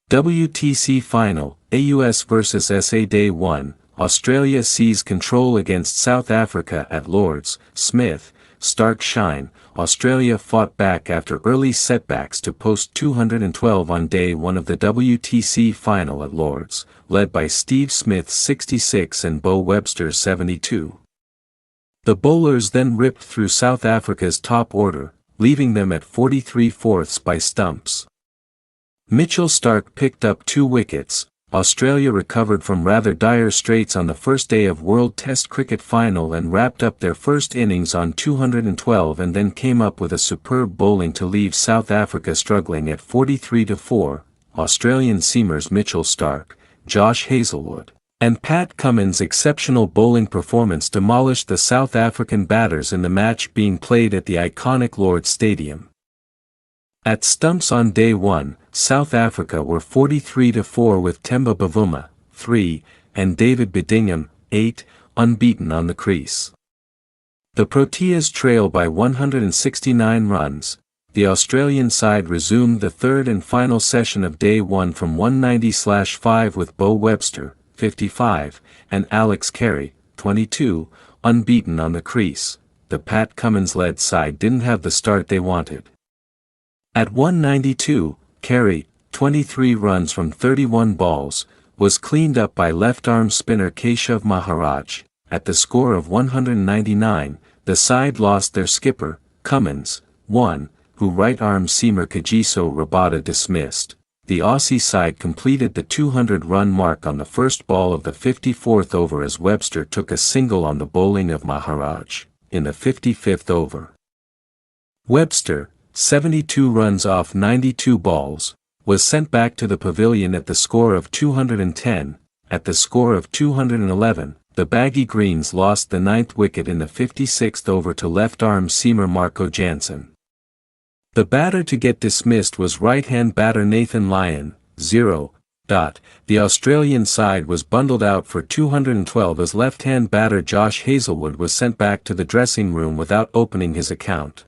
WTC Final, AUS vs SA Day 1, Australia seized control against South Africa at Lord's, Smith, Starc shine. Australia fought back after early setbacks to post 212 on Day 1 of the WTC Final at Lord's, led by Steve Smith's 66 and Bo Webster's 72. The bowlers then ripped through South Africa's top order, leaving them at 43/4 by stumps. Mitchell Starc picked up 2 wickets. Australia recovered from rather dire straits on the first day of World Test Cricket Final and wrapped up their first innings on 212 and then came up with a superb bowling to leave South Africa struggling at 43/4. Australian seamers Mitchell Starc, Josh Hazlewood, and Pat Cummins' exceptional bowling performance demolished the South African batters in the match being played at the iconic Lord's Stadium. At stumps on Day 1, South Africa were 43/4 with Temba Bavuma, 3, and David Bedingham, 8, unbeaten on the crease. The Proteas trail by 169 runs. The Australian side resumed the third and final session of Day 1 from 190/5 with Bo Webster, 55, and Alex Carey, 22, unbeaten on the crease. The Pat Cummins-led side didn't have the start they wanted. At 192, Carey, 23 runs from 31 balls, was cleaned up by left-arm spinner Keshav Maharaj. At the score of 199, the side lost their skipper, Cummins, 1, who right-arm seamer Kagiso Rabada dismissed. The Aussie side completed the 200-run mark on the first ball of the 54th over as Webster took a single on the bowling of Maharaj, in the 55th over. Webster, 72 runs off 92 balls, was sent back to the pavilion at the score of 210. At the score of 211, the Baggy Greens lost the 9th wicket in the 56th over to left-arm seamer Marco Jansen. The batter to get dismissed was right-hand batter Nathan Lyon, 0. The Australian side was bundled out for 212 as left-hand batter Josh Hazlewood was sent back to the dressing room without opening his account.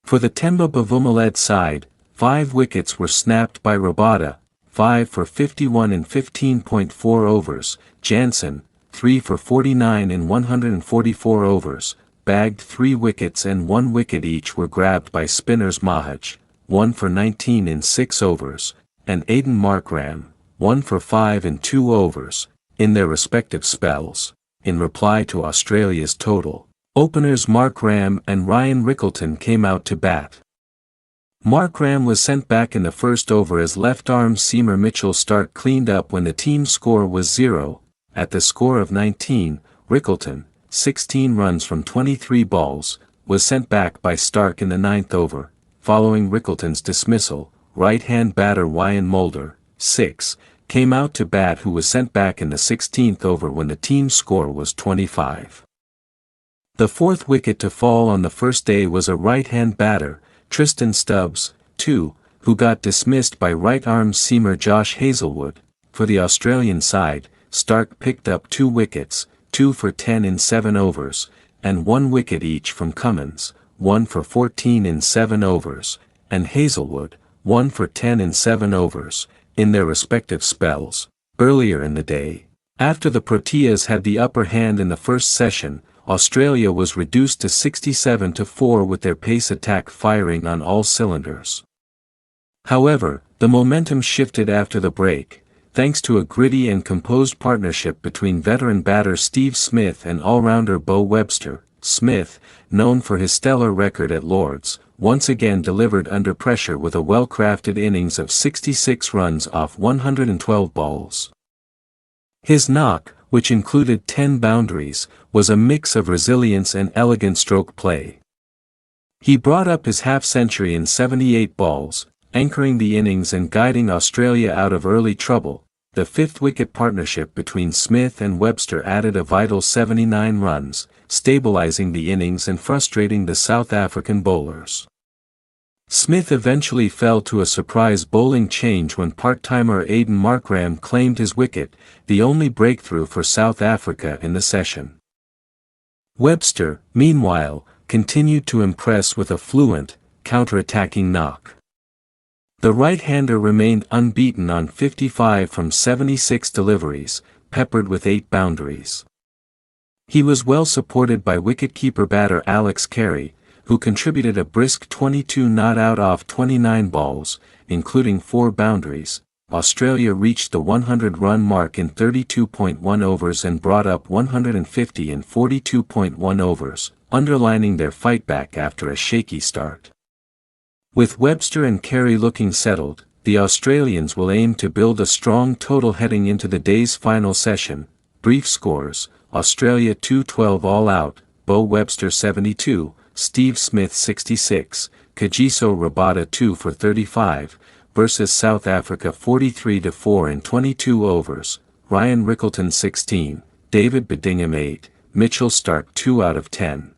For the Temba Bavuma-led side, 5 wickets were snapped by Rabada, 5 for 51 in 15.4 overs, Jansen, 3 for 49 in 144 overs, bagged 3 wickets and 1 wicket each were grabbed by spinners Mahaj, 1 for 19 in 6 overs, and Aiden Markram, 1 for 5 in 2 overs, in their respective spells. In reply to Australia's total, openers Mark Ram and Ryan Rickleton came out to bat. Mark Ram was sent back in the first over as left-arm seamer Mitchell Starc cleaned up when the team's score was 0. At the score of 19, Rickleton, 16 runs from 23 balls, was sent back by Starc in the 9th over. Following Rickleton's dismissal, right-hand batter Wyan Mulder, 6, came out to bat who was sent back in the 16th over when the team's score was 25. The 4th wicket to fall on the first day was a right-hand batter, Tristan Stubbs, 2, who got dismissed by right-arm seamer Josh Hazlewood. For the Australian side, Starc picked up 2 wickets, 2 for 10 in 7 overs, and 1 wicket each from Cummins, 1 for 14 in 7 overs, and Hazlewood, 1 for 10 in 7 overs, in their respective spells. Earlier in the day, after the Proteas had the upper hand in the first session, Australia was reduced to 67/4 with their pace attack firing on all cylinders. However, the momentum shifted after the break, thanks to a gritty and composed partnership between veteran batter Steve Smith and all-rounder Bo Webster. Smith, known for his stellar record at Lord's, once again delivered under pressure with a well-crafted innings of 66 runs off 112 balls. His knock, which included 10 boundaries, was a mix of resilience and elegant stroke play. He brought up his half-century in 78 balls, anchoring the innings and guiding Australia out of early trouble. The 5th wicket partnership between Smith and Webster added a vital 79 runs, stabilizing the innings and frustrating the South African bowlers. Smith eventually fell to a surprise bowling change when part-timer Aiden Markram claimed his wicket, the only breakthrough for South Africa in the session. Webster, meanwhile, continued to impress with a fluent, counter-attacking knock. The right-hander remained unbeaten on 55 from 76 deliveries, peppered with 8 boundaries. He was well supported by wicketkeeper batter Alex Carey, who contributed a brisk 22 not out off 29 balls, including 4 boundaries. Australia reached the 100-run mark in 32.1 overs and brought up 150 in 42.1 overs, underlining their fight back after a shaky start. With Webster and Carey looking settled, the Australians will aim to build a strong total heading into the day's final session. Brief scores: Australia 212 all out, Bo Webster 72, Steve Smith 66, Kagiso Rabada 2 for 35, versus South Africa 43-4 in 22 overs, Ryan Rickelton 16, David Bedingham 8, Mitchell Starc 2 out of 10.